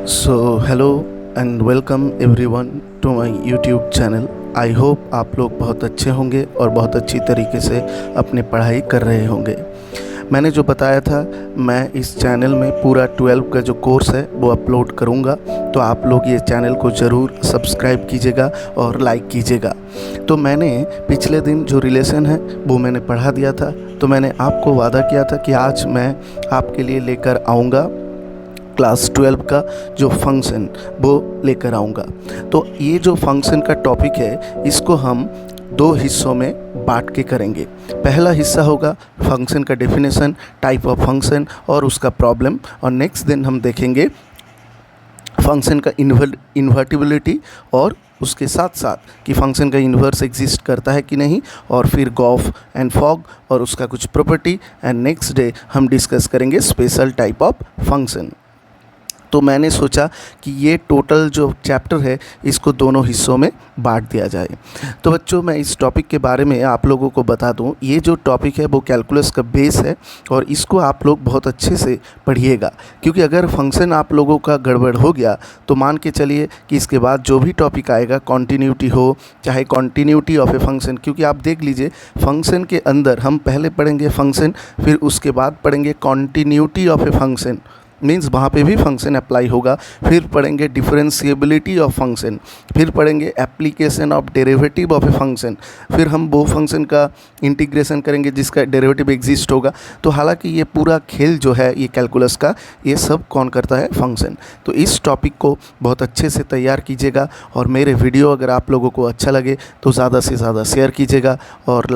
Hello and welcome everyone to my YouTube channel. I hope आप लोग बहुत अच्छे होंगे और बहुत अच्छी तरीके से अपनी पढ़ाई कर रहे होंगे। मैंने जो बताया था, मैं इस चैनल में पूरा 12 का जो कोर्स है वो अपलोड करूँगा, तो आप लोग ये चैनल को ज़रूर सब्सक्राइब कीजिएगा और लाइक कीजिएगा। तो मैंने पिछले दिन जो रिलेशन है वो मैंने पढ़ा दिया था, तो मैंने आपको वादा किया था कि आज मैं आपके लिए लेकर आऊँगा क्लास 12 का जो फंक्शन वो लेकर आऊँगा। तो ये जो फंक्शन का टॉपिक है इसको हम दो हिस्सों में बांट के करेंगे। पहला हिस्सा होगा फंक्शन का डेफिनेशन, टाइप ऑफ फंक्शन और उसका प्रॉब्लम, और नेक्स्ट दिन हम देखेंगे फंक्शन का इन्वर्टिबिलिटी और उसके साथ साथ कि फंक्शन का इन्वर्स एग्जिस्ट करता है कि नहीं, और फिर गॉफ एंड फॉग और उसका कुछ प्रॉपर्टी, एंड नेक्स्ट डे हम डिस्कस करेंगे स्पेशल टाइप ऑफ फंक्शन। तो मैंने सोचा कि ये टोटल जो चैप्टर है इसको दोनों हिस्सों में बांट दिया जाए। तो बच्चों, मैं इस टॉपिक के बारे में आप लोगों को बता दूं, ये जो टॉपिक है वो कैलकुलस का बेस है और इसको आप लोग बहुत अच्छे से पढ़िएगा, क्योंकि अगर फंक्शन आप लोगों का गड़बड़ हो गया तो मान के चलिए कि इसके बाद जो भी टॉपिक आएगा, कॉन्टीन्यूटी हो चाहे कॉन्टीन्यूटी ऑफ ए फंक्शन, क्योंकि आप देख लीजिए फंक्शन के अंदर हम पहले पढ़ेंगे फंक्शन, फिर उसके बाद पढ़ेंगे continuity of a function, means वहाँ पे भी फंक्शन अप्लाई होगा, फिर पढ़ेंगे डिफरेंशिएबिलिटी ऑफ फंक्शन, फिर पढ़ेंगे application of derivative of a function, फिर हम वो फंक्शन का इंटीग्रेशन करेंगे जिसका डेरिवेटिव एग्जिस्ट होगा। तो हालांकि ये पूरा खेल जो है ये कैलकुलस का, ये सब कौन करता है? फंक्शन। तो इस टॉपिक को बहुत अच्छे से तैयार कीजिएगा और मेरे वीडियो अगर आप लोगों को अच्छा लगे तो ज़्यादा से ज़्यादा शेयर कीजिएगा और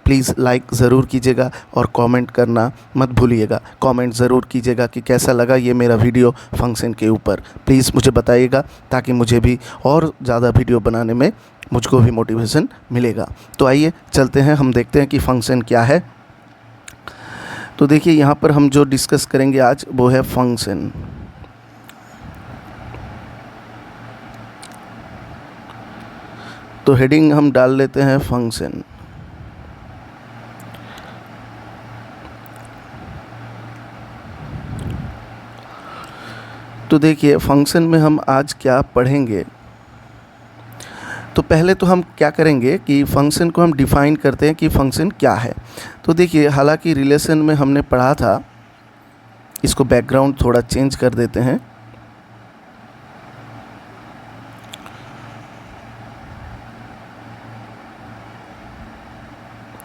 प्लीज़ लाइक ज़रूर कीजिएगा और कमेंट करना मत भूलिएगा। कमेंट ज़रूर कीजिएगा कि कैसा लगा ये मेरा वीडियो फंक्शन के ऊपर। प्लीज़ मुझे बताइएगा ताकि मुझे भी और ज़्यादा वीडियो बनाने में मुझको भी मोटिवेशन मिलेगा। तो आइए चलते हैं, हम देखते हैं कि फंक्शन क्या है। तो देखिए यहाँ पर हम जो डिस्कस करेंगे आज वो है फंक्शन। तो हेडिंग हम डाल लेते हैं फंक्शन। तो देखिए फंक्शन में हम आज क्या पढ़ेंगे। तो पहले तो हम क्या करेंगे कि फंक्शन को हम डिफ़ाइन करते हैं कि फंक्शन क्या है। तो देखिए, हालांकि रिलेशन में हमने पढ़ा था, इसको बैकग्राउंड थोड़ा चेंज कर देते हैं।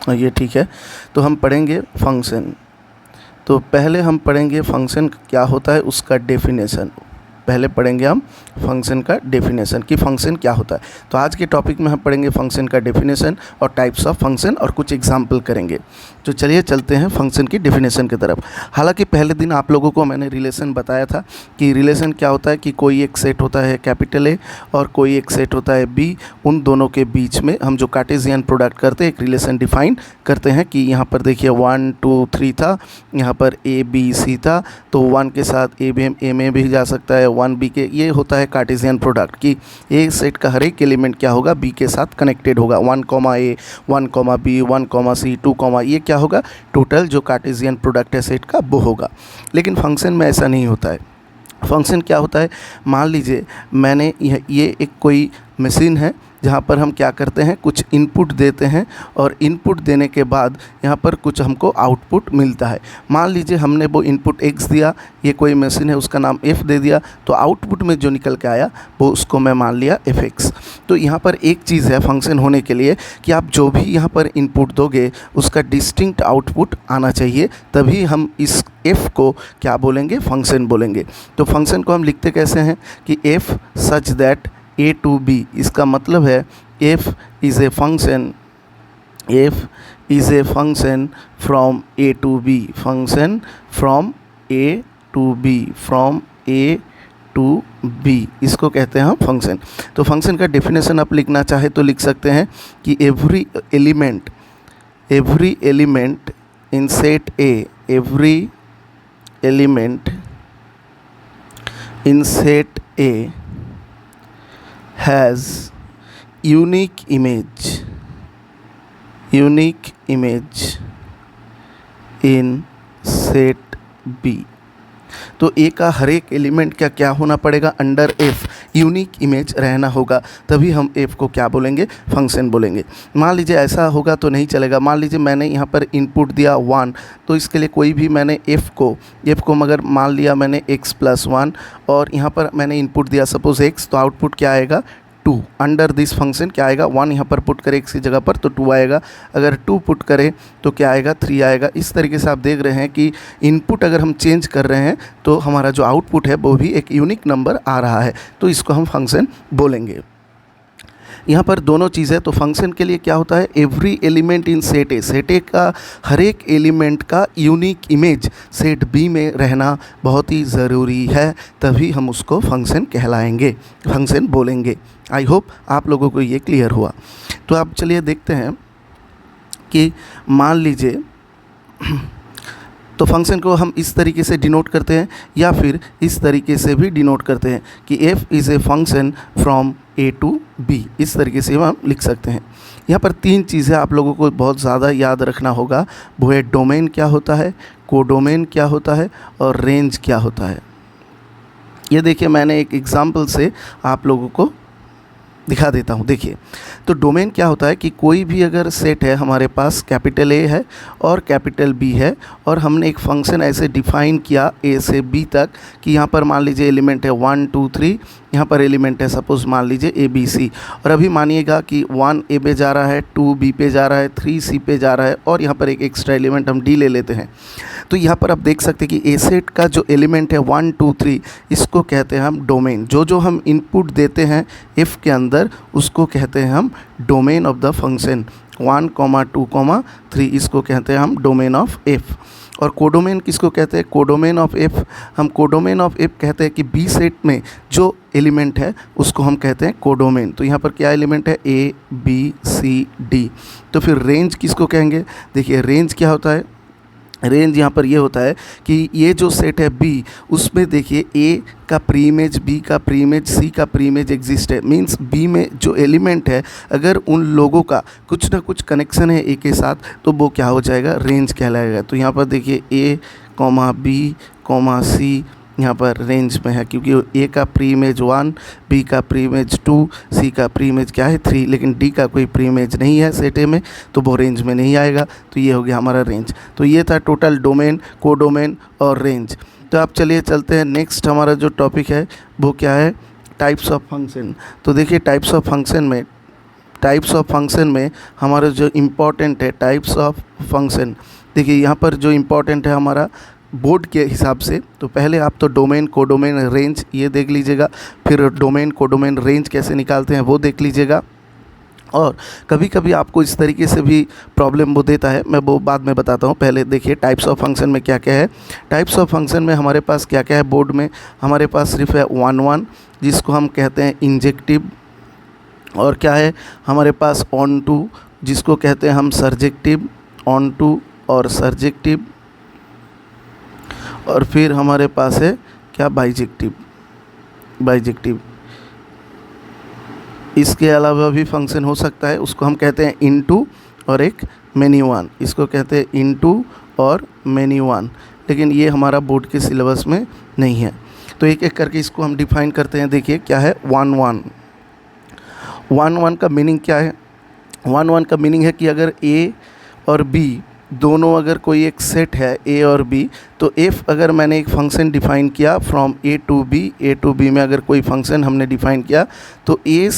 ये ठीक है। तो हम पढ़ेंगे फंक्शन। तो पहले हम पढ़ेंगे फंक्शन क्या होता है उसका डेफिनेशन। पहले पढ़ेंगे हम फंक्शन का डेफिनेशन कि फंक्शन क्या होता है। तो आज के टॉपिक में हम पढ़ेंगे फंक्शन का डेफिनेशन और टाइप्स ऑफ फंक्शन और कुछ एग्जाम्पल करेंगे। तो चलिए चलते हैं फंक्शन की डेफिनेशन की तरफ। हालांकि पहले दिन आप लोगों को मैंने रिलेशन बताया था कि रिलेशन क्या होता है, कि कोई एक सेट होता है कैपिटल ए और कोई एक सेट होता है बी, उन दोनों के बीच में हम जो कार्टेशियन प्रोडक्ट करते हैं एक रिलेशन डिफाइन करते हैं। कि यहाँ पर देखिए 1 2 3 था, यहाँ पर ए बी सी था, तो 1 के साथ ए में भी जा सकता है, 1 बी के, ये होता है कार्टेशियन प्रोडक्ट कि ए सेट का हर एक एलिमेंट क्या होगा, बी के साथ कनेक्टेड होगा। 1 ए 1 बी 1 सी 2 ये क्या होगा, टोटल जो कार्टेशियन प्रोडक्ट है सेट का वो होगा। लेकिन फंक्शन में ऐसा नहीं होता है। फंक्शन क्या होता है, मान लीजिए मैंने ये एक कोई मशीन है जहाँ पर हम क्या करते हैं, कुछ इनपुट देते हैं और इनपुट देने के बाद यहाँ पर कुछ हमको आउटपुट मिलता है। मान लीजिए हमने वो इनपुट x दिया, ये कोई मशीन है उसका नाम f दे दिया, तो आउटपुट में जो निकल के आया वो उसको मैं मान लिया fx। तो यहाँ पर एक चीज़ है फंक्शन होने के लिए कि आप जो भी यहाँ पर इनपुट दोगे उसका डिस्टिंक्ट आउटपुट आना चाहिए, तभी हम इस f को क्या बोलेंगे, फंक्शन बोलेंगे। तो फंक्शन को हम लिखते कैसे हैं कि f such that a to b, इसका मतलब है f is a function from a to b, function from a to b, from a to b, इसको कहते हैं हम फंक्शन। तो फंक्शन का डेफिनेशन आप लिखना चाहे तो लिख सकते हैं कि every element in set a, every element in set a has unique image in set B। तो ए का हर एक एलिमेंट का क्या होना पड़ेगा, अंडर एफ यूनिक इमेज रहना होगा, तभी हम एफ को क्या बोलेंगे, फंक्शन बोलेंगे। मान लीजिए ऐसा होगा तो नहीं चलेगा। मान लीजिए मैंने यहाँ पर इनपुट दिया 1, तो इसके लिए कोई भी मैंने एफ को मगर मान लिया मैंने x+1 और यहाँ पर मैंने इनपुट दिया सपोज x, तो आउटपुट क्या आएगा, 2। अंडर दिस फंक्शन क्या आएगा, 1 यहाँ पर पुट करें x की जगह पर तो 2 आएगा, अगर 2 पुट करें तो क्या आएगा, 3 आएगा। इस तरीके से आप देख रहे हैं कि इनपुट अगर हम चेंज कर रहे हैं तो हमारा जो आउटपुट है वो भी एक यूनिक नंबर आ रहा है, तो इसको हम फंक्शन बोलेंगे। यहाँ पर दोनों चीज़ें, तो फंक्शन के लिए क्या होता है, every element in set A, set ए का हर एक एलिमेंट का यूनिक इमेज सेट बी में रहना बहुत ही ज़रूरी है, तभी हम उसको फंक्शन कहलाएंगे, फंक्शन बोलेंगे। आई होप आप लोगों को ये क्लियर हुआ। तो आप चलिए देखते हैं कि मान लीजिए तो फंक्शन को हम इस तरीके से डिनोट करते हैं या फिर इस तरीके से भी डिनोट करते हैं कि f is a function from a to b, इस तरीके से हम लिख सकते हैं। यहाँ पर 3 चीज़ें आप लोगों को बहुत ज़्यादा याद रखना होगा, वो है डोमेन क्या होता है, कोडोमेन क्या होता है और रेंज क्या होता है। ये देखिए मैंने एक एग्जाम्पल से आप लोगों को दिखा देता हूँ। देखिए तो डोमेन क्या होता है कि कोई भी अगर सेट है हमारे पास, कैपिटल ए है और कैपिटल बी है, और हमने एक फंक्शन ऐसे डिफाइन किया ए से बी तक कि यहाँ पर मान लीजिए एलिमेंट है 1 2 3, यहाँ पर एलिमेंट है सपोज मान लीजिए ए बी सी, और अभी मानिएगा कि 1 ए पे जा रहा है, 2 बी पे जा रहा है, 3 सी पे जा रहा है, और यहाँ पर एक एक्स्ट्रा एलिमेंट हम डी ले लेते हैं। तो यहाँ पर आप देख सकते हैं कि ए सेट का जो एलिमेंट है 1 2 3, इसको कहते हैं हम डोमेन। जो हम इनपुट देते हैं इफ़ के अंदर उसको कहते हैं हम डोमेन ऑफ द फंक्शन। 1 2 3 इसको कहते हैं हम डोमेन ऑफ एफ। और कोडोमेन किसको कहते हैं, कोडोमेन ऑफ एफ। हम कोडोमेन ऑफ एफ कहते हैं कि बी सेट में जो एलिमेंट है उसको हम कहते हैं कोडोमेन। तो यहाँ पर क्या एलिमेंट है, ए बी सी डी। तो फिर रेंज किसको कहेंगे, देखिए रेंज क्या होता है, रेंज यहाँ पर ये होता है कि ये जो सेट है बी, उसमें देखिए ए का प्री इमेज, बी का प्री इमेज, सी का प्री इमेज एग्जिस्ट है। मींस बी में जो एलिमेंट है अगर उन लोगों का कुछ ना कुछ कनेक्शन है ए के साथ, तो वो क्या हो जाएगा, रेंज कहलाएगा। तो यहाँ पर देखिए ए बी सी यहाँ पर रेंज में है, क्योंकि ए का प्री इमेज 1, बी का प्री इमेज 2, सी का प्री इमेज क्या है 3, लेकिन डी का कोई प्री इमेज नहीं है सेट ए में, तो वो रेंज में नहीं आएगा। तो ये हो गया हमारा रेंज। तो ये था टोटल डोमेन, कोडोमेन और रेंज। तो आप चलिए चलते हैं नेक्स्ट, हमारा जो टॉपिक है वो क्या है, टाइप्स ऑफ फंक्शन। तो देखिए टाइप्स ऑफ फंक्शन में हमारा जो इम्पॉर्टेंट है टाइप्स ऑफ फंक्शन, देखिए यहाँ पर जो इम्पॉर्टेंट है हमारा बोर्ड के हिसाब से, तो पहले आप तो डोमेन, कोडोमेन, रेंज ये देख लीजिएगा, फिर डोमेन, कोडोमेन, रेंज कैसे निकालते हैं वो देख लीजिएगा। और कभी कभी आपको इस तरीके से भी प्रॉब्लम वो देता है, मैं वो बाद में बताता हूँ। पहले देखिए टाइप्स ऑफ फंक्शन में क्या क्या है। टाइप्स ऑफ फंक्शन में हमारे पास क्या क्या है, बोर्ड में हमारे पास सिर्फ है 1 जिसको हम कहते हैं इंजेक्टिव, और क्या है हमारे पास ऑन टू जिसको कहते हैं हम सर्जेक्टिव, ऑन टू और सर्जेक्टिव, और फिर हमारे पास है क्या, बाइजेक्टिव। इसके अलावा भी फंक्शन हो सकता है, उसको हम कहते हैं इनटू और एक मेनी वन, इसको कहते हैं इनटू और मेनी वन, लेकिन ये हमारा बोर्ड के सिलेबस में नहीं है। तो एक एक करके इसको हम डिफाइन करते हैं। देखिए क्या है 1 का मीनिंग क्या है, 1 का मीनिंग है कि अगर ए और बी दोनों अगर कोई एक सेट है ए और बी, तो एफ अगर मैंने एक फंक्शन डिफ़ाइन किया फ्रॉम ए टू बी में अगर कोई फंक्शन हमने डिफ़ाइन किया, तो ए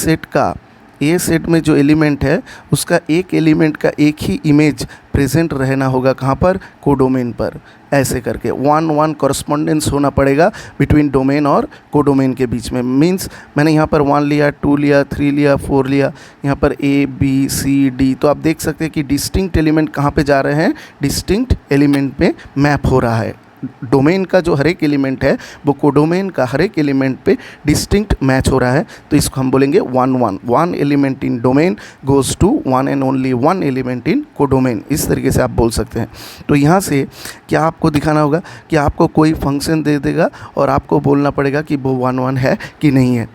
सेट में जो एलिमेंट है उसका एक एलिमेंट का एक ही इमेज प्रेजेंट रहना होगा, कहाँ पर, कोडोमेन पर। ऐसे करके 1 कॉरस्पॉन्डेंस होना पड़ेगा बिटवीन डोमेन और कोडोमेन के बीच में। मींस मैंने यहाँ पर 1 लिया, 2 लिया, 3 लिया, 4 लिया, यहाँ पर ए बी सी डी, तो आप देख सकते हैं कि डिस्टिंक्ट एलिमेंट कहाँ पे जा रहे हैं, डिस्टिंक्ट एलिमेंट में मैप हो रहा है। डोमेन का जो हर एक एलिमेंट है वो कोडोमेन का हर एक एलिमेंट पे डिस्टिंक्ट मैच हो रहा है, तो इसको हम बोलेंगे 1 element in domain goes to 1 and only 1 element in codomain, इस तरीके से आप बोल सकते हैं। तो यहाँ से क्या आपको दिखाना होगा कि आपको कोई फंक्शन दे देगा और आपको बोलना पड़ेगा कि वो 1 है कि नहीं है।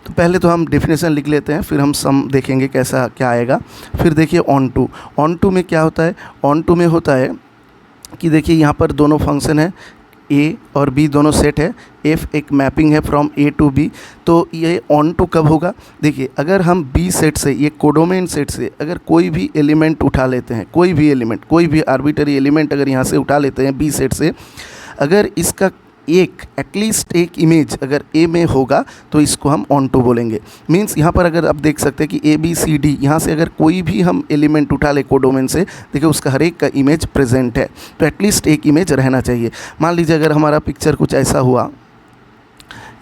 तो पहले तो हम डेफिनेशन लिख लेते हैं, फिर हम सम देखेंगे कैसा क्या आएगा। फिर देखिए ऑन टू में क्या होता है, ऑन टू में होता है कि देखिए यहाँ पर दोनों फंक्शन है, ए और बी दोनों सेट है, एफ एक मैपिंग है फ्रॉम ए टू बी, तो ये ऑन टू कब होगा? देखिए अगर हम बी सेट से, ये कोडोमेन सेट से अगर कोई भी एलिमेंट उठा लेते हैं, कोई भी एलिमेंट, कोई भी आर्बिटरी एलिमेंट अगर यहाँ से उठा लेते हैं बी सेट से, अगर इसका एक एटलीस्ट एक इमेज अगर ए में होगा तो इसको हम ऑन टू बोलेंगे। मींस यहाँ पर अगर आप देख सकते हैं कि ए बी सी डी, यहाँ से अगर कोई भी हम एलिमेंट उठा ले कोडोमेन से, देखिए उसका हर एक का इमेज प्रेजेंट है, तो एटलीस्ट एक इमेज रहना चाहिए। मान लीजिए अगर हमारा पिक्चर कुछ ऐसा हुआ,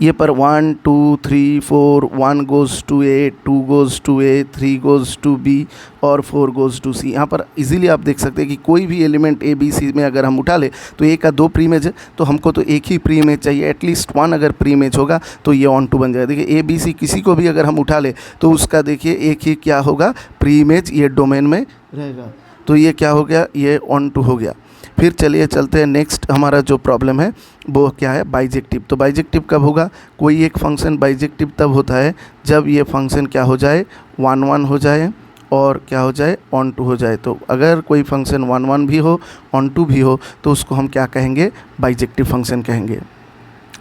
ये पर 1 2 3 4, 1 goes to A, 2 goes to A, 3 goes to B और 4 गोज़ टू सी। यहाँ पर इजीली आप देख सकते हैं कि कोई भी एलिमेंट ए बी सी में अगर हम उठा ले तो ए का 2 प्री इमेज है, तो हमको तो एक ही प्री इमेज चाहिए, एटलीस्ट 1 अगर प्री इमेज होगा तो ये ऑन टू बन जाएगा। देखिए ए बी सी किसी को भी अगर हम उठा ले तो उसका देखिए एक ही क्या होगा, प्री इमेज ये डोमेन में रहेगा, तो ये क्या हो गया, ये ऑन टू हो गया। फिर चलिए चलते हैं नेक्स्ट, हमारा जो प्रॉब्लम है वो क्या है, बाइजेक्टिव। तो बाइजेक्टिव कब होगा? कोई एक फंक्शन बाइजेक्टिव तब होता है जब ये फंक्शन क्या हो जाए, 1 1 हो जाए और क्या हो जाए, ऑन टू हो जाए। तो अगर कोई फंक्शन 1 1 भी हो, ऑन टू भी हो, तो उसको हम क्या कहेंगे, बाइजेक्टिव फंक्शन कहेंगे।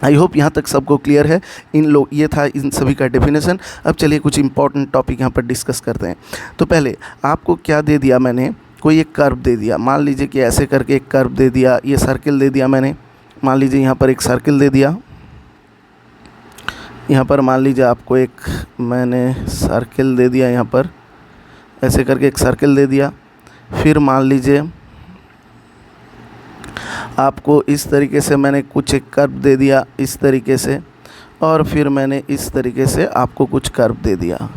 आई होप यहाँ तक सबको क्लियर है। ये था इन सभी का डेफिनेशन। अब चलिए कुछ इंपॉर्टेंट टॉपिक यहाँ पर डिस्कस करते हैं। तो पहले आपको क्या दे दिया मैंने, कोई एक कर्व दे दिया, मान लीजिए कि ऐसे करके एक कर्व दे दिया, ये सर्किल दे दिया मैंने, मान लीजिए यहाँ पर एक सर्किल दे दिया, यहाँ पर मान लीजिए आपको एक मैंने सर्किल दे दिया, यहाँ पर ऐसे करके एक सर्किल दे दिया। फिर मान लीजिए आपको इस तरीके से मैंने कुछ एक कर्व दे दिया इस तरीके से, और फिर मैंने इस तरीके से आपको कुछ कर्व दे दिया।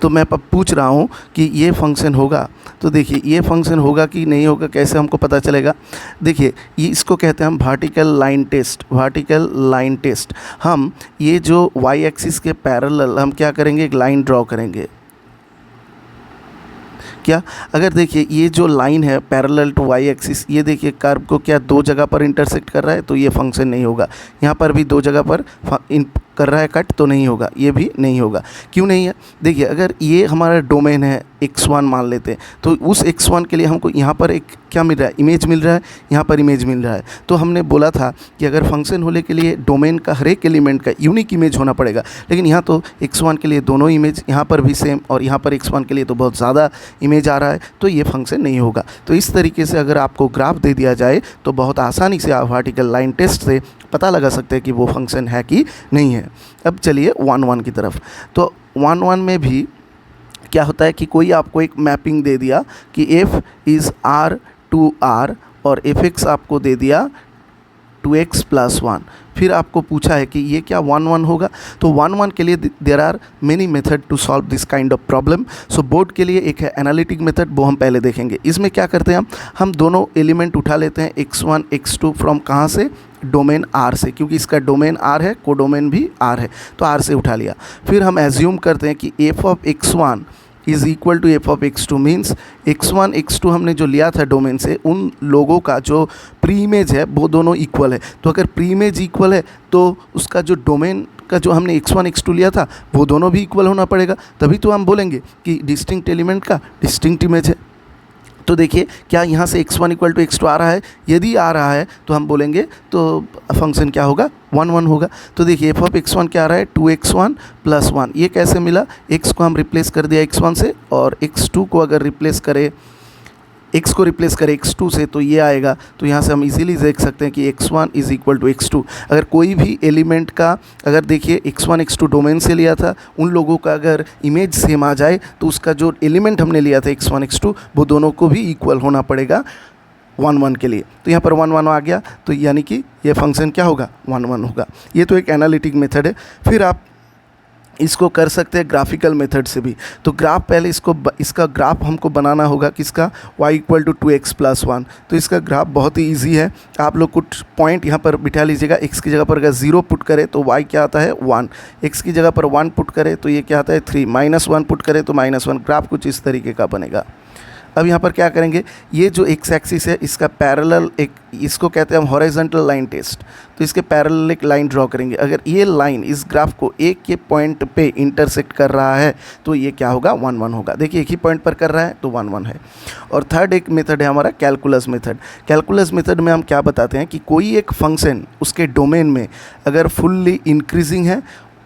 तो मैं पूछ रहा हूँ कि ये फंक्शन होगा, तो देखिए ये फंक्शन होगा कि नहीं होगा, कैसे हमको पता चलेगा? देखिए ये इसको कहते हैं हम vertical line test. Vertical line test, हम ये जो वाई एक्सिस के पैरेलल हम क्या करेंगे, एक लाइन ड्रॉ करेंगे। क्या अगर देखिए ये जो लाइन है पैरेलल टू वाई एक्सिस, ये देखिए कर्व को क्या 2 जगह पर इंटरसेक्ट कर रहा है, तो ये फंक्शन नहीं होगा। यहाँ पर भी 2 जगह पर कर रहा है कट, तो नहीं होगा, ये भी नहीं होगा। क्यों नहीं है? देखिए अगर ये हमारा डोमेन है x1 मान लेते हैं, तो उस x1 के लिए हमको यहाँ पर एक क्या मिल रहा है, इमेज मिल रहा है, यहाँ पर इमेज मिल रहा है। तो हमने बोला था कि अगर फंक्शन होने के लिए डोमेन का हर एक एलिमेंट का यूनिक इमेज होना पड़ेगा, लेकिन यहाँ तो x1 के लिए दोनों इमेज, यहाँ पर भी सेम और यहाँ पर x1 के लिए तो बहुत ज़्यादा इमेज आ रहा है, तो ये फंक्शन नहीं होगा। तो इस तरीके से अगर आपको ग्राफ दे दिया जाए तो बहुत आसानी से आप वर्टिकल लाइन टेस्ट से पता लगा सकते हैं कि वो फंक्शन है कि नहीं है। अब चलिए 1 1 की तरफ। तो 1 1 में भी क्या होता है कि कोई आपको एक मैपिंग दे दिया कि f is r to r और fx आपको दे दिया 2x + 1। फिर आपको पूछा है कि ये क्या 1 1 होगा? तो 1 1 के लिए there are many method to solve this kind of problem. So board के लिए एक है एनालिटिक मेथड, वो हम पहले देखेंगे। इसमें क्या करते हैं हम दोनों एलिमेंट उठा लेते हैं x1 x2 फ्रॉम कहाँ से, डोमेन R से, क्योंकि इसका डोमेन R है, कोडोमेन भी R है, तो R से उठा लिया। फिर हम एज्यूम करते हैं कि f of x1 is equal to F of x2, means x1 x2 हमने जो लिया था डोमेन से, उन लोगों का जो प्री इमेज है वो दोनों इक्वल है। तो अगर प्री इमेज इक्वल है तो उसका जो डोमेन का जो हमने x1 x2 लिया था वो दोनों भी इक्वल होना पड़ेगा, तभी तो हम बोलेंगे कि डिस्टिंक्ट एलिमेंट का डिस्टिंक्ट इमेज है। तो देखिए क्या यहाँ से x1 = x2 आ रहा है? यदि आ रहा है तो हम बोलेंगे तो फंक्शन क्या होगा, 1 1 होगा। तो देखिए f ऑफ x1 क्या आ रहा है, 2x1 + 1। ये कैसे मिला? x को हम रिप्लेस कर दिया x1 से, और x2 को अगर रिप्लेस करें, x को रिप्लेस करें x2 से, तो ये आएगा। तो यहाँ से हम इजीली देख सकते हैं कि x1 is equal to x2। अगर कोई भी एलिमेंट का अगर देखिए x1 x2 डोमेन से लिया था, उन लोगों का अगर इमेज सेम आ जाए तो उसका जो एलिमेंट हमने लिया था x1 x2 वो दोनों को भी इक्वल होना पड़ेगा 1 1 के लिए। तो यहाँ पर 1 1 आ गया, तो यानी कि ये फंक्शन क्या होगा, 1 1 होगा। ये तो एक एनालिटिक मेथड है। फिर आप इसको कर सकते हैं ग्राफिकल मेथड से भी। तो ग्राफ पहले इसका ग्राफ हमको बनाना होगा किसका, y = 2x + 1। तो इसका ग्राफ बहुत ही इजी है। आप लोग कुछ पॉइंट यहाँ पर बिठा लीजिएगा। x की जगह पर अगर 0 पुट करें तो y क्या आता है, 1। x की जगह पर 1 पुट करें तो ये क्या आता है, 3। -1 पुट करें तो -1। ग्राफ कुछ इस तरीके का बनेगा। अब यहाँ पर क्या करेंगे, ये जो एक्स एक्सिस है इसका पैरेलल एक, इसको कहते हैं हम हॉरिजॉन्टल लाइन टेस्ट, तो इसके पैरेलल एक लाइन ड्रॉ करेंगे। अगर ये लाइन इस ग्राफ को एक के पॉइंट पे इंटरसेक्ट कर रहा है तो ये क्या होगा, 1 1 होगा। देखिए एक ही पॉइंट पर कर रहा है तो 1 1 है। और थर्ड एक मेथड है हमारा कैलकुलस मेथड। कैलकुलस मेथड में हम क्या बताते हैं कि कोई एक फंक्शन उसके डोमेन में अगर फुल्ली इंक्रीजिंग है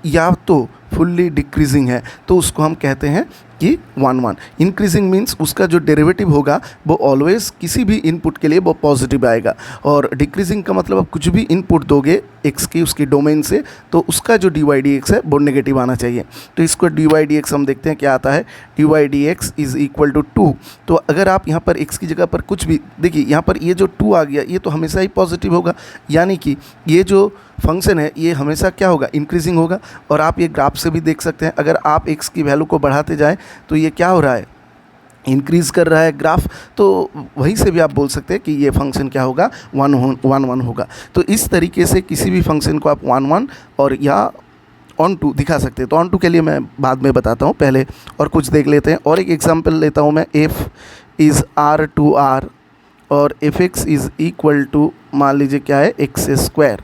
या तो फुल्ली डिक्रीजिंग है तो उसको हम कहते हैं कि 1 1। इंक्रीजिंग मीन्स उसका जो डेरिवेटिव होगा वो ऑलवेज किसी भी इनपुट के लिए वो पॉजिटिव आएगा, और डिक्रीजिंग का मतलब आप कुछ भी इनपुट दोगे एक्स की उसकी डोमेन से तो उसका जो डी वाई डी एक्स है वो नेगेटिव आना चाहिए। तो इसको डी वाई डी एक्स हम देखते हैं क्या आता है, D Y D X is equal to 2। तो अगर आप यहाँ पर एक्स की जगह पर कुछ भी देखिए, यहाँ पर ये जो 2 आ गया ये तो हमेशा ही पॉजिटिव होगा, यानी कि ये जो फंक्शन है ये हमेशा क्या होगा, इंक्रीजिंग होगा। और आप ये ग्राफ से भी देख सकते हैं, अगर आप एक्स की वैल्यू को बढ़ाते जाएं तो ये क्या हो रहा है, इंक्रीज़ कर रहा है ग्राफ। तो वहीं से भी आप बोल सकते हैं कि ये फंक्शन क्या होगा, 1 1 होगा। तो इस तरीके से किसी भी फंक्शन को आप 1 1 और या ऑन टू दिखा सकते हैं। तो ऑन टू के लिए मैं बाद में बताता हूँ, पहले और कुछ देख लेते हैं। और एक एग्जांपल लेता हूँ मैं, f is R to R और f x is equal to मान लीजिए क्या है, एक्स स्क्वायर।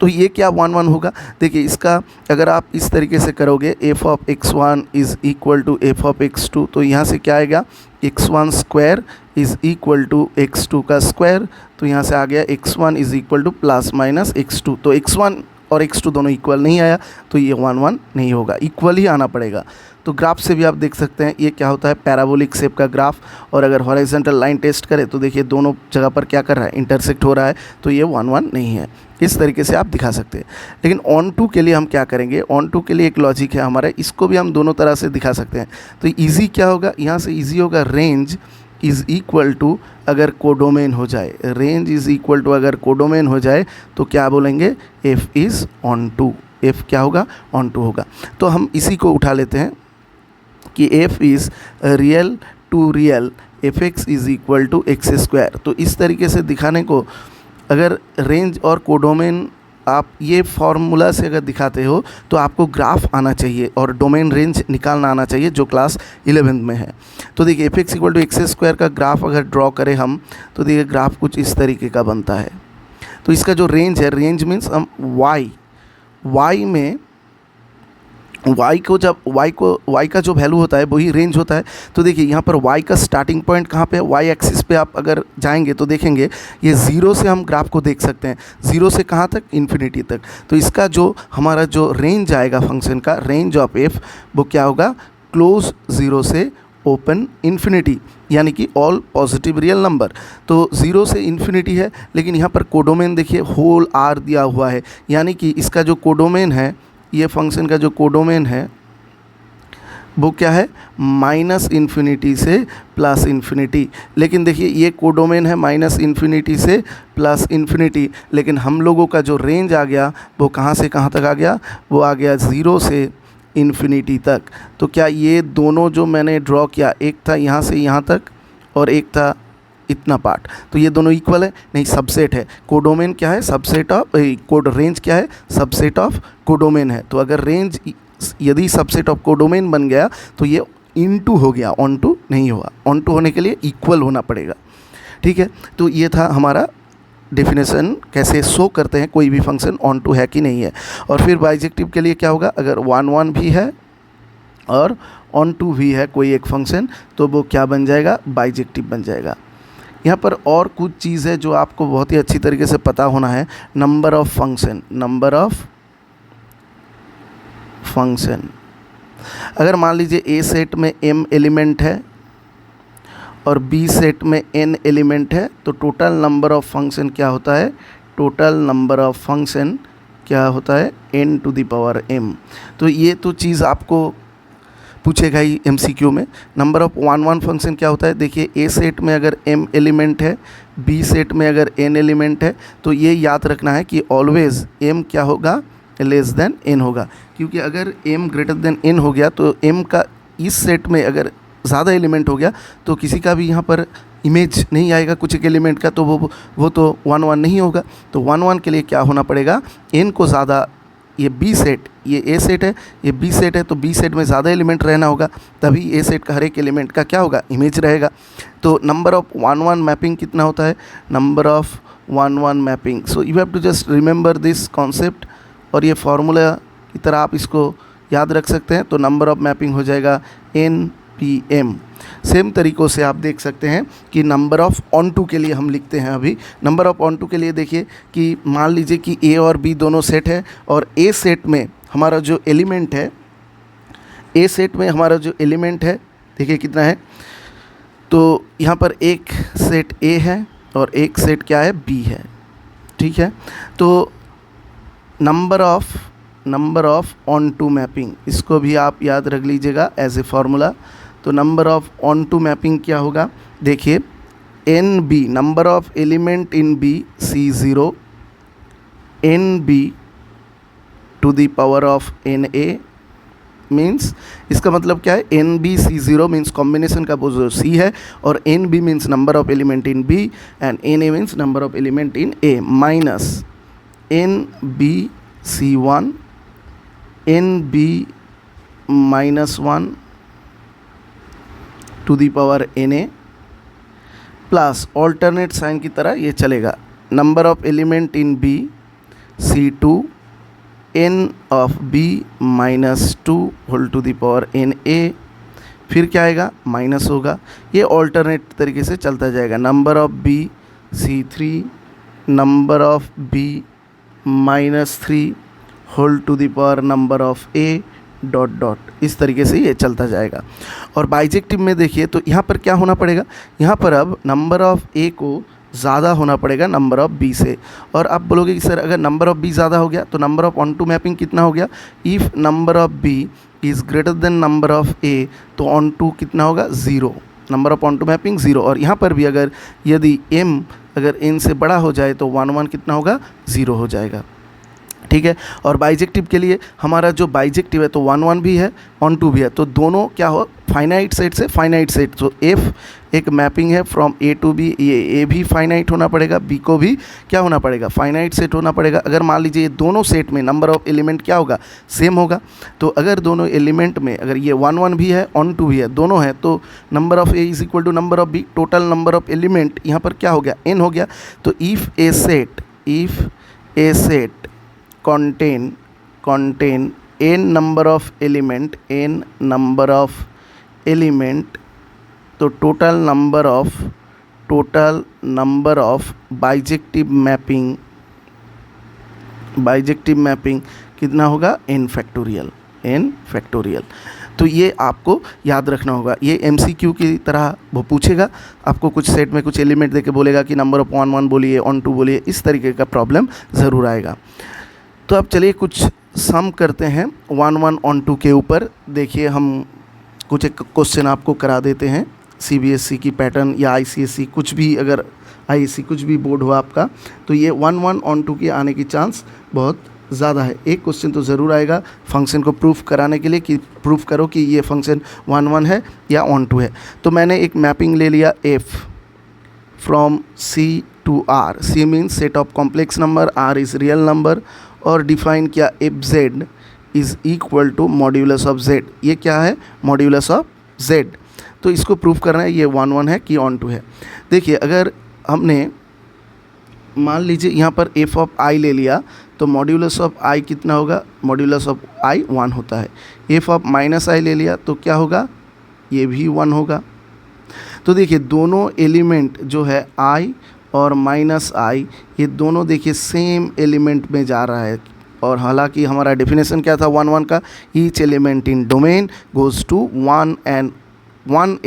तो ये क्या 1 1 होगा। देखिए इसका अगर आप इस तरीके से करोगे, F of x1 is equal to F of x2, तो यहाँ से क्या आएगा, x1 square is equal to x2 का स्क्वायर। तो यहाँ से आ गया x1 is equal two plus minus x2। तो x1 और x2 दोनों इक्वल नहीं आया तो ये 1 1 नहीं होगा, इक्वल ही आना पड़ेगा। तो ग्राफ से भी आप देख सकते हैं ये क्या होता है, पैराबोलिक शेप का ग्राफ। और अगर हॉरिजॉन्टल लाइन टेस्ट करें तो देखिए दोनों जगह पर क्या कर रहा है, इंटरसेक्ट हो रहा है, तो ये 1 1 नहीं है। इस तरीके से आप दिखा सकते हैं। लेकिन ऑन टू के लिए हम क्या करेंगे, ऑन टू के लिए एक लॉजिक है हमारा, इसको भी हम दोनों तरह से दिखा सकते हैं। तो ईजी क्या होगा, यहाँ से ईजी होगा, रेंज इज़ इक्वल टू अगर कोडोमेन हो जाए, रेंज इज़ इक्वल टू अगर कोडोमेन हो जाए तो क्या बोलेंगे, F is onto. F क्या होगा, ऑन टू होगा। तो हम इसी को उठा लेते हैं कि F is real to real, F x is equal to X square. तो इस तरीके से दिखाने को अगर रेंज और कोडोमेन आप ये फार्मूला से अगर दिखाते हो तो आपको ग्राफ आना चाहिए और डोमेन रेंज निकालना आना चाहिए जो क्लास 11 में है। तो देखिए F X equal to X square का ग्राफ अगर ड्रॉ करें हम तो देखिए ग्राफ कुछ इस तरीके का बनता है। तो इसका जो रेंज है, रेंज मीन्स हम वाई में y का जो वैल्यू होता है वही रेंज होता है। तो देखिए यहाँ पर y का स्टार्टिंग पॉइंट कहाँ पे है, y एक्सिस पे आप अगर जाएंगे तो देखेंगे ये 0 से हम ग्राफ को देख सकते हैं, 0 से कहाँ तक, इन्फिनिटी तक। तो इसका जो हमारा जो रेंज आएगा फंक्शन का, रेंज ऑफ एफ, वो क्या होगा, क्लोज 0 से ओपन इन्फिनिटी, यानी कि ऑल पॉजिटिव रियल नंबर। तो 0 से इन्फिनिटी है, लेकिन यहाँ पर कोडोमेन देखिए होल आर दिया हुआ है, यानी कि इसका जो कोडोमेन है, ये फंक्शन का जो कोडोमेन है वो क्या है, माइनस इन्फिनिटी से प्लस इन्फिनिटी। लेकिन देखिए ये कोडोमेन है माइनस इन्फिनिटी से प्लस इन्फिनिटी, लेकिन हम लोगों का जो रेंज आ गया वो कहाँ से कहाँ तक आ गया, वो आ गया 0 से इन्फिनिटी तक। तो क्या ये दोनों जो मैंने ड्रॉ किया, एक था यहाँ से यहाँ तक और एक था इतना पार्ट, तो ये दोनों इक्वल है, नहीं सबसेट है। कोडोमेन क्या है, सबसेट ऑफ कोड, रेंज क्या है, सबसेट ऑफ कोडोमेन है। तो अगर रेंज यदि सबसेट ऑफ कोडोमेन बन गया तो ये इनटू हो गया, ऑन टू नहीं हुआ। ऑन टू होने के लिए इक्वल होना पड़ेगा, ठीक है। तो ये था हमारा डेफिनेशन, कैसे शो करते हैं कोई भी फंक्शन ऑन टू है कि नहीं है। और फिर बाइजेक्टिव के लिए क्या होगा, अगर 1 1 भी है और ऑन टू भी है कोई एक फंक्शन तो वो क्या बन जाएगा, बाइजेक्टिव बन जाएगा। यहाँ पर और कुछ चीज़ है जो आपको बहुत ही अच्छी तरीके से पता होना है, number of function. Number of function, अगर मान लीजिए ए सेट में m एलिमेंट है और b सेट में n एलिमेंट है तो टोटल नंबर ऑफ़ फंक्शन क्या होता है, टोटल नंबर ऑफ़ फंक्शन क्या होता है, n to the power m। तो ये तो चीज़ आपको पूछेगा ही MCQ में। नंबर ऑफ़ 1 1 फंक्शन क्या होता है, देखिए ए सेट में अगर m एलिमेंट है, b सेट में अगर n एलिमेंट है, तो ये याद रखना है कि ऑलवेज़ m क्या होगा, लेस देन n होगा। क्योंकि अगर m ग्रेटर देन n हो गया तो m का इस सेट में अगर ज़्यादा एलिमेंट हो गया तो किसी का भी यहाँ पर इमेज नहीं आएगा कुछ एक एलिमेंट का, तो वो तो 1 1 नहीं होगा। तो 1 1 के लिए क्या होना पड़ेगा, n को ज़्यादा ये बी सेट, ये ए सेट है, ये बी सेट है, तो बी सेट में ज़्यादा एलिमेंट रहना होगा, तभी ए सेट का हर एक एलिमेंट का क्या होगा, इमेज रहेगा। तो नंबर ऑफ 1-1 मैपिंग कितना होता है, number of 1-1 mapping. So you have to just remember this concept, और ये फार्मूला की तरह आप इसको याद रख सकते हैं। तो नंबर ऑफ मैपिंग हो जाएगा NPM। सेम तरीक़ों से आप देख सकते हैं कि नंबर ऑफ़ ऑन टू के लिए हम लिखते हैं। अभी नंबर ऑफ़ ऑन टू के लिए देखिए कि मान लीजिए कि A और B दोनों सेट है, और A सेट में हमारा जो एलिमेंट है, A सेट में हमारा जो एलिमेंट है देखिए कितना है। तो यहाँ पर एक सेट A है और एक सेट क्या है, B है, ठीक है। तो number of onto mapping, इसको भी आप याद रख लीजिएगा एज ए फार्मूला। तो number of onto mapping क्या होगा, देखिए NB, number of element in B C0, NB to the power of NA, means इसका मतलब क्या है, NB C0 मीन्स कॉम्बिनेशन का वो जो C है, और NB means number of element in B and NA means number of element in A, minus NB C1 NB -1 to the power NA plus alternate sign की तरह ये चलेगा, number of element in B C2 N of B -2 whole to the power NA, फिर क्या आएगा, minus होगा, ये alternate तरीके से चलता जाएगा। Number of B C3 number of B -3 whole to the power number of A dot dot, इस तरीके से ये चलता जाएगा। और बाइजेक्टिव में देखिए तो यहाँ पर क्या होना पड़ेगा, यहाँ पर अब नंबर ऑफ़ A को ज़्यादा होना पड़ेगा नंबर ऑफ़ B से। और आप बोलोगे कि सर अगर नंबर ऑफ़ B ज़्यादा हो गया तो number of onto mapping कितना हो गया, if number of B is greater than number of A तो ऑन टू कितना होगा, 0, number of onto mapping 0। और यहाँ पर भी अगर यदि M अगर N से बड़ा हो जाए तो 1-1 कितना होगा, 0 हो जाएगा, ठीक है। और बाइजेक्टिव के लिए हमारा जो बाइजेक्टिव है तो 1-1 भी है, ऑन टू भी है, तो दोनों क्या हो, फाइनाइट सेट से फाइनाइट सेट। तो F एक मैपिंग है फ्रॉम A टू B, ये A भी फाइनाइट होना पड़ेगा, B को भी क्या होना पड़ेगा, फाइनाइट सेट होना पड़ेगा। अगर मान लीजिए ये दोनों सेट में नंबर ऑफ़ एलिमेंट क्या होगा, सेम होगा, तो अगर दोनों एलिमेंट में अगर ये 1-1 भी है, ऑन टू भी है, दोनों है, तो number of A is equal to number of B, total number of element यहाँ पर क्या हो गया, N हो गया। तो if a set contain n number of element, तो total number of bijective mapping कितना होगा, n फैक्टोरियल। तो ये आपको याद रखना होगा। ये MCQ की तरह वो पूछेगा आपको, कुछ सेट में कुछ एलिमेंट देके बोलेगा कि नंबर ऑफ 1-1 बोलिए, ऑन टू बोलिए, इस तरीके का प्रॉब्लम ज़रूर आएगा। तो अब चलिए कुछ सम करते हैं 1-1 ऑन टू के ऊपर। देखिए हम कुछ एक क्वेश्चन आपको करा देते हैं, CBSE की पैटर्न या ICSE कुछ भी, अगर ISE कुछ भी बोर्ड हो आपका, तो ये 1-1 ऑन टू के आने की चांस बहुत ज़्यादा है। एक क्वेश्चन तो ज़रूर आएगा फंक्शन को प्रूफ कराने के लिए कि प्रूफ करो कि ये फंक्शन 1-1 है या ऑन टू है। तो मैंने एक मैपिंग ले लिया F from C to R, C means set of complex number, R is real number, और डिफाइन किया FZ is equal to modulus of Z। ये क्या है, मॉड्यूलस ऑफ Z। तो इसको प्रूफ करना है ये 1-1 है कि ऑन टू है। देखिए अगर हमने मान लीजिए यहाँ पर f ऑफ i ले लिया तो मॉड्यूलस ऑफ i कितना होगा, मॉड्यूलस ऑफ i 1 होता है। f ऑफ माइनस i ले लिया तो क्या होगा, ये भी 1 होगा। तो देखिए दोनों एलिमेंट जो है i और माइनस i, ये दोनों देखिए सेम एलिमेंट में जा रहा है। और हालांकि हमारा डेफिनेशन क्या था 1-1 का, each element in domain goes to one and one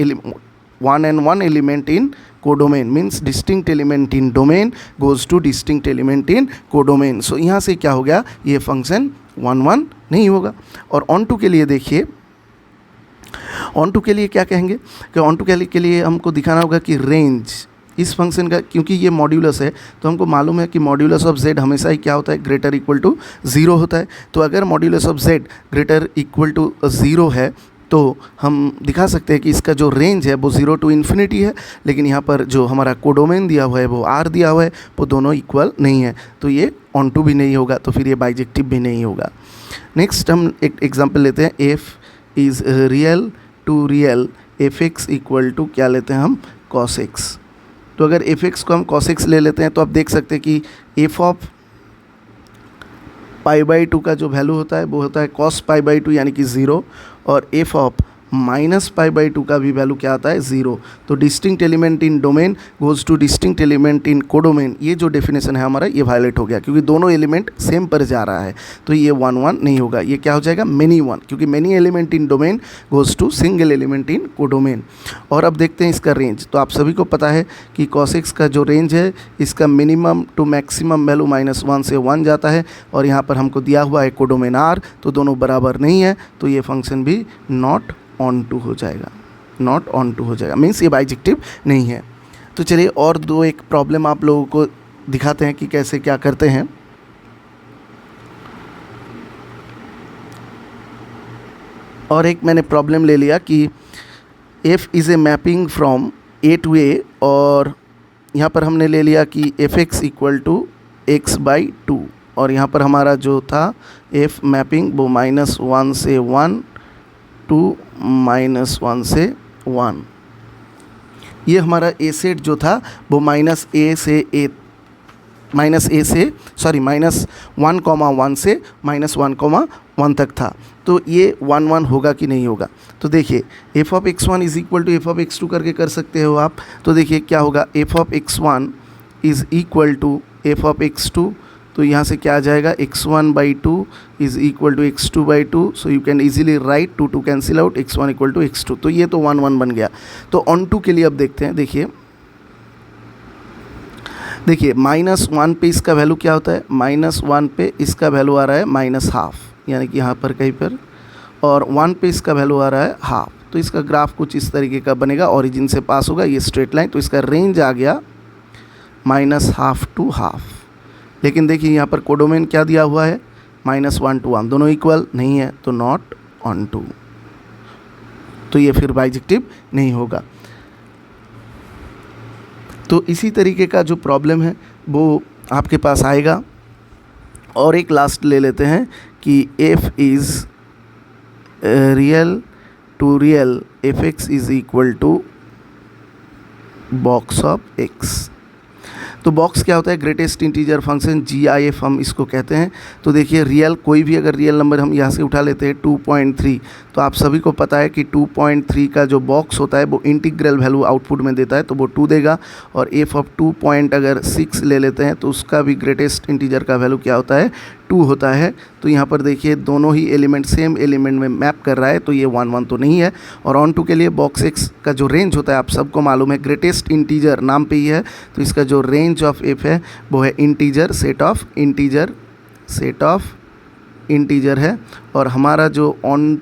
element in codomain, means distinct element in domain goes to distinct element in codomain. So यहाँ से क्या हो गया, ये फंक्शन 1-1 नहीं होगा। और ऑन टू के लिए देखिए, ऑन टू के लिए क्या कहेंगे कि ऑन टू के लिए हमको दिखाना होगा कि रेंज इस फंक्शन का, क्योंकि ये मॉड्यूलस है तो हमको मालूम है कि मॉड्यूलस ऑफ z हमेशा ही क्या होता है, ग्रेटर इक्वल टू 0 होता है। तो अगर modulus of z greater equal to 0 है तो हम दिखा सकते हैं कि इसका जो रेंज है वो 0 टू इन्फिनिटी है, लेकिन यहाँ पर जो हमारा कोडोमेन दिया हुआ है वो R दिया हुआ है, वो दोनों इक्वल नहीं है, तो ये ऑन टू भी नहीं होगा, तो फिर ये बाइजेक्टिव भी नहीं होगा। नेक्स्ट हम एक एग्जांपल लेते हैं, F is real to real F X equal to क्या लेते हैं हम, कॉस एक्स। तो अगर एफ एक्स को हम कॉस एक्स ले लेते हैं तो आप देख सकते हैं कि F of pi by two का जो वैल्यू होता है वो होता है कॉस पाई बाई टू यानी कि 0, और F of minus pi by two का भी वैल्यू क्या आता है, 0। तो distinct element in domain goes to distinct element in codomain, ये जो डेफिनेशन है हमारा ये वायलेट हो गया, क्योंकि दोनों एलिमेंट सेम पर जा रहा है, तो ये 1 1 नहीं होगा, ये क्या हो जाएगा, मेनी 1, क्योंकि many element in domain goes to single element in codomain. और अब देखते हैं इसका रेंज। तो आप सभी को पता है कि cos x का जो रेंज है इसका मिनिमम टू मैक्सिमम वैल्यू -1 से 1 जाता है, और यहाँ पर हमको दिया हुआ है कोडोमेन r, तो दोनों बराबर नहीं है, तो ये फंक्शन भी नॉट ऑन टू हो जाएगा, नॉट ऑन टू हो जाएगा, मीन्स ये बाइजेक्टिव नहीं है। तो चलिए और दो एक प्रॉब्लम आप लोगों को दिखाते हैं कि कैसे क्या करते हैं। और एक मैंने प्रॉब्लम ले लिया कि f is a mapping from a to a, और यहाँ पर हमने ले लिया कि F X equal to X by two, और यहाँ पर हमारा जो था f मैपिंग वो -1 से 1 टू -1 से 1। ये हमारा ए सेट जो था वो -1 से 1, -1 से -1 तक था। तो ये 1 1 होगा कि नहीं होगा। तो देखिए F of x1 is equal to F of x2 करके कर सकते हो आप। तो देखिए क्या होगा, F of x1 is equal to F of x2, तो यहाँ से क्या आ जाएगा, x1/2 is equal to x2/2, so you can easily write 2 2 cancel out, x1 equal to x2। तो ये तो 1 1 बन गया। तो ऑन टू के लिए अब देखते हैं। देखिए -1 पे इसका वैल्यू क्या होता है, -1 पे इसका वैल्यू आ रहा है -12, यानी कि यहाँ पर कहीं पर, और 1 पे इसका वैल्यू आ रहा है हाफ। तो इसका ग्राफ कुछ इस तरीके का बनेगा, ओरिजिन से पास होगा, ये स्ट्रेट लाइन, तो इसका रेंज आ गया -12 टू हाफ। लेकिन देखिए यहाँ पर कोडोमेन क्या दिया हुआ है, -1 to 1, दोनों इक्वल नहीं है, तो नॉट ऑन टू, तो ये फिर बाइजेक्टिव नहीं होगा। तो इसी तरीके का जो प्रॉब्लम है वो आपके पास आएगा। और एक लास्ट ले लेते हैं कि f is real to real F x is equal to box of x। तो बॉक्स क्या होता है, ग्रेटेस्ट इंटीजर फंक्शन, GIF हम इसको कहते हैं। तो देखिए रियल, कोई भी अगर रियल नंबर हम यहाँ से उठा लेते हैं 2.3, तो आप सभी को पता है कि 2.3 का जो बॉक्स होता है वो इंटीग्रल वैल्यू आउटपुट में देता है, तो वो 2 देगा। और एफ ऑफ 2.6 ले लेते हैं तो उसका भी ग्रेटेस्ट इंटीजर का वैल्यू क्या होता है, 2 होता है। तो यहाँ पर देखिए दोनों ही एलिमेंट सेम एलिमेंट में मैप कर रहा है, तो ये 1 1 तो नहीं है। और ऑन टू के लिए बॉक्स x का जो रेंज होता है आप सबको मालूम है, ग्रेटेस्ट इंटीजर नाम पे ही है, तो इसका जो रेंज ऑफ f है वो है इंटीजर सेट ऑफ इंटीजर है। और हमारा जो ऑन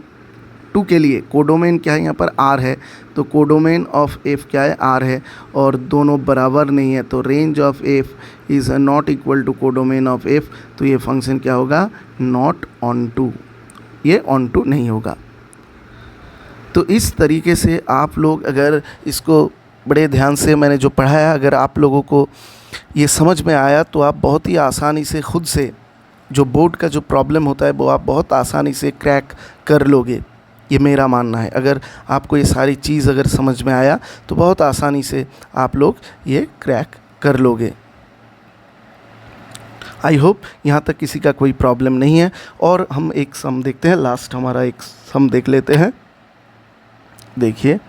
टू के लिए कोडोमेन क्या है, यहाँ पर r है, तो कोडोमेन ऑफ f क्या है, r है, और दोनों बराबर नहीं है, तो range of f is not equal to codomain of f। तो ये फंक्शन क्या होगा, नॉट ऑन टू, ये ऑन टू नहीं होगा। तो इस तरीके से आप लोग अगर इसको बड़े ध्यान से मैंने जो पढ़ाया, अगर आप लोगों को ये समझ में आया तो आप बहुत ही आसानी से खुद से जो बोर्ड का जो प्रॉब्लम होता है वो आप बहुत आसानी से क्रैक कर लोगे, ये मेरा मानना है। अगर आपको ये सारी चीज़ अगर समझ में आया तो बहुत आसानी से आप लोग ये क्रैक कर लोगे। आई होप यहाँ तक किसी का कोई प्रॉब्लम नहीं है। और हम एक सम देखते हैं, लास्ट हमारा एक सम देख लेते हैं। देखिए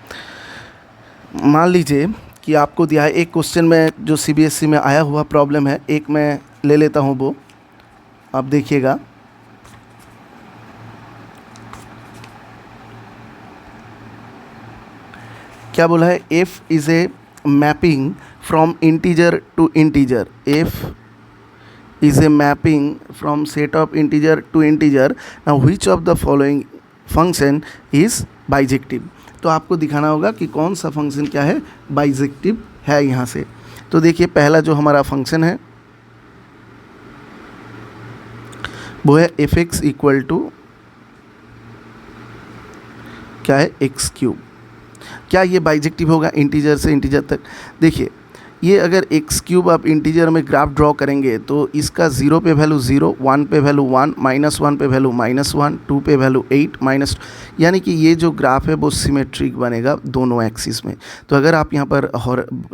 मान लीजिए कि आपको दिया है एक क्वेश्चन में जो CBSE में आया हुआ प्रॉब्लम है, एक मैं ले लेता हूँ वो, आप देखिएगा। क्या बोला है, f is a mapping from integer to integer, f is a mapping from set of integer to integer. Now which of the following function is bijective? तो आपको दिखाना होगा कि कौन सा फंक्शन क्या है, बाइजेक्टिव है यहाँ से। तो देखिए पहला जो हमारा फंक्शन है वो है एफ एक्स इक्वल टू क्या है, x क्यूब। क्या ये बाइजेक्टिव होगा इंटीजर से इंटीजर तक? देखिए ये अगर एक्स क्यूब आप इंटीजर में ग्राफ ड्रॉ करेंगे तो इसका 0 पे वैल्यू 0, 1 पे वैल्यू 1, -1 पे वैल्यू -1, 2 पे वैल्यू 8 माइनस, यानी कि ये जो ग्राफ है वो सिमेट्रिक बनेगा दोनों एक्सिस में। तो अगर आप यहाँ पर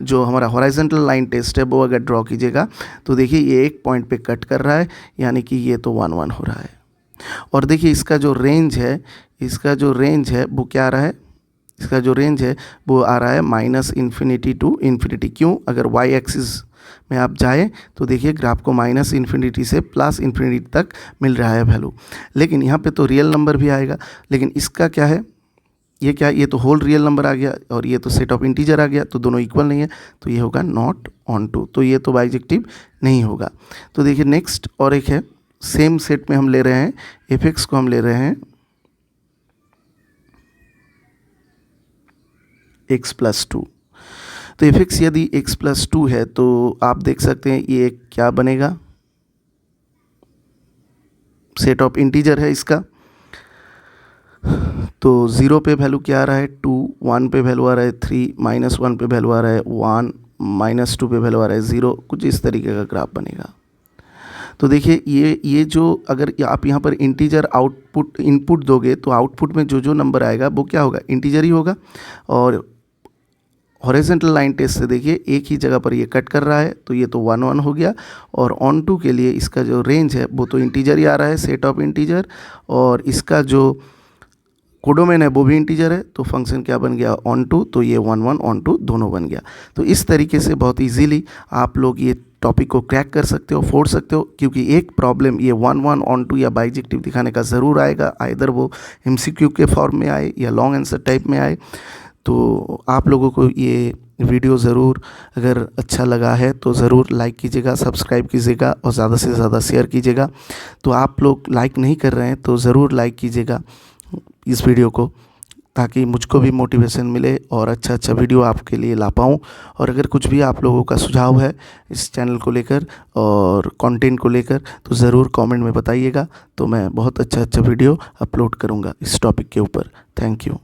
जो हमारा हॉरिजॉन्टल लाइन टेस्ट है वो अगर ड्रॉ कीजिएगा तो देखिए ये एक पॉइंट पे कट कर रहा है, यानी कि ये तो 1 1 हो रहा है। और देखिए इसका जो रेंज है वो क्या आ रहा है, इसका जो रेंज है वो आ रहा है -∞ टू इन्फिनिटी। क्यों? अगर वाई एक्सिस में आप जाए तो देखिए ग्राफ को -∞ से +∞ तक मिल रहा है वैल्यू। लेकिन यहाँ पे तो रियल नंबर भी आएगा, लेकिन इसका क्या है, ये क्या, ये तो होल रियल नंबर आ गया और ये तो सेट ऑफ इंटीजर आ गया, तो दोनों इक्वल नहीं है, तो ये होगा नॉट ऑन टू, तो ये तो बाइजेक्टिव नहीं होगा। तो देखिए नेक्स्ट और एक है, सेम सेट में हम ले रहे हैं f(x) को हम ले रहे हैं x+2। तो f(x) यदि x+2 है तो आप देख सकते हैं ये क्या बनेगा, सेट ऑफ इंटीजर है इसका। तो 0 पे वैल्यू क्या आ रहा है 2, 1 पे वैल्यू आ रहा है 3, -1 पे वैल्यू आ रहा है 1, -2 पे वैल्यू आ रहा है 0, कुछ इस तरीके का ग्राफ बनेगा। तो देखिए ये जो अगर आप यहाँ पर इंटीजर आउटपुट इनपुट दोगे तो आउटपुट में जो नंबर आएगा वो क्या होगा, इंटीजर ही होगा। और हॉरिजॉन्टल लाइन टेस्ट से देखिए एक ही जगह पर ये कट कर रहा है, तो ये तो 1 1 हो गया। और ऑन टू के लिए इसका जो रेंज है वो तो इंटीजर ही आ रहा है, सेट ऑफ इंटीजर, और इसका जो कोडोमेन है वो भी इंटीजर है, तो फंक्शन क्या बन गया ऑन टू, तो ये 1 1 ऑन टू दोनों बन गया। तो इस तरीके से बहुत इजीली आप लोग ये टॉपिक को क्रैक कर सकते हो, फोड़ सकते हो, क्योंकि एक प्रॉब्लम ये 1 1 ऑन टू या बाइजेक्टिव दिखाने का ज़रूर आएगा, आइदर वो MCQ के फॉर्म में आए या लॉन्ग आंसर टाइप में आए। तो आप लोगों को ये वीडियो ज़रूर अगर अच्छा लगा है तो ज़रूर लाइक कीजिएगा, सब्सक्राइब कीजिएगा और ज़्यादा से ज़्यादा शेयर कीजिएगा। तो आप लोग लाइक नहीं कर रहे हैं तो ज़रूर लाइक कीजिएगा इस वीडियो को, ताकि मुझको भी मोटिवेशन मिले और अच्छा वीडियो आपके लिए ला पाऊँ। और अगर कुछ भी आप लोगों का सुझाव है इस चैनल को लेकर और कंटेंट को लेकर तो ज़रूर कमेंट में बताइएगा, तो मैं बहुत अच्छा वीडियो अपलोड करूँगा इस टॉपिक के ऊपर। Thank you.